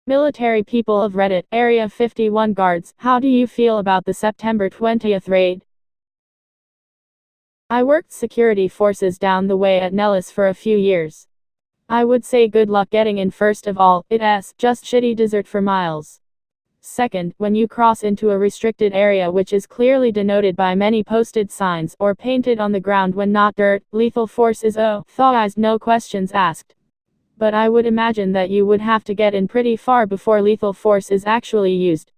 Military people of Reddit, Area 51 guards, how do you feel about the September 20th raid? I worked security forces down the way at Nellis for a few years. I would say good luck getting in. First of all, it's just shitty desert for miles. Second, when you cross into a restricted area which is clearly denoted by many posted signs or painted on the ground when not dirt, lethal force is authorized, no questions asked. But I would imagine that you would have to get in pretty far before lethal force is actually used.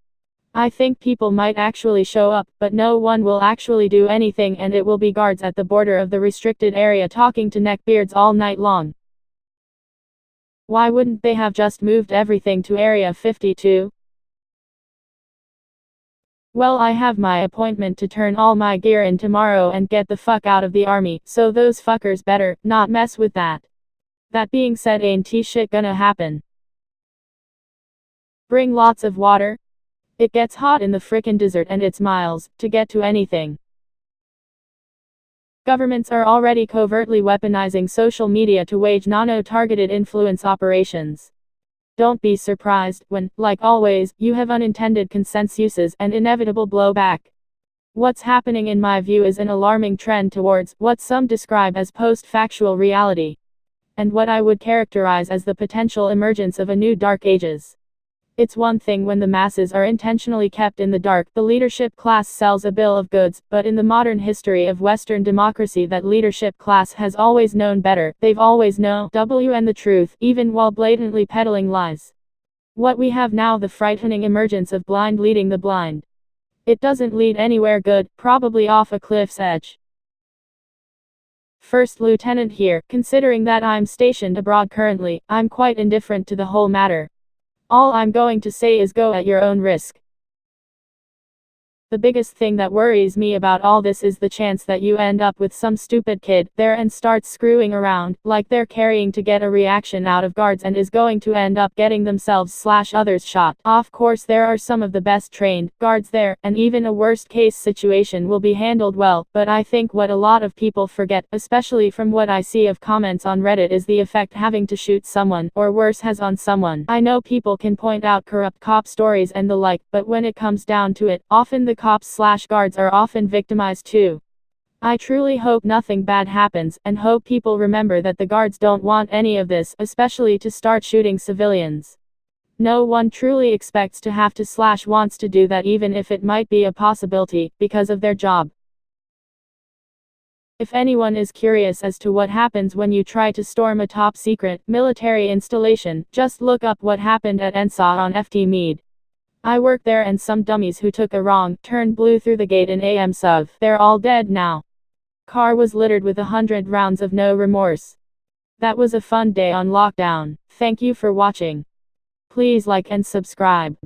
I think people might actually show up, but no one will actually do anything, and it will be guards at the border of the restricted area talking to neckbeards all night long. Why wouldn't they have just moved everything to Area 52? Well, I have my appointment to turn all my gear in tomorrow and get the fuck out of the army, so those fuckers better not mess with that. That being said, ain't shit gonna happen. Bring lots of water. It gets hot in the frickin' desert and it's miles to get to anything. Governments are already covertly weaponizing social media to wage nano-targeted influence operations. Don't be surprised when, like always, you have unintended consensuses and inevitable blowback. What's happening in my view is an alarming trend towards what some describe as post-factual reality, and what I would characterize as the potential emergence of a new dark ages. It's one thing when the masses are intentionally kept in the dark, the leadership class sells a bill of goods, but in the modern history of Western democracy, that leadership class has always known better. They've always known and the truth, even while blatantly peddling lies. What we have now, the frightening emergence of blind leading the blind. It doesn't lead anywhere good, probably off a cliff's edge. First Lieutenant here, considering that I'm stationed abroad currently, I'm quite indifferent to the whole matter. All I'm going to say is go at your own risk. The biggest thing that worries me about all this is the chance that you end up with some stupid kid there and starts screwing around, like they're carrying to get a reaction out of guards, and is going to end up getting themselves/others shot. Of course there are some of the best trained guards there, and even a worst case situation will be handled well, but I think what a lot of people forget, especially from what I see of comments on Reddit, is the effect having to shoot someone, or worse, has on someone. I know people can point out corrupt cop stories and the like, but when it comes down to it, often the cops/guards are often victimized too. I truly hope nothing bad happens, and hope people remember that the guards don't want any of this, especially to start shooting civilians. No one truly expects to have to/ wants to do that, even if it might be a possibility, because of their job. If anyone is curious as to what happens when you try to storm a top-secret military installation, just look up what happened at NSA on FT Meade. I worked there, and some dummies who took a wrong turn blew through the gate in AM Suv. They're all dead now. Car was littered with 100 rounds of no remorse. That was a fun day on lockdown. Thank you for watching. Please like and subscribe.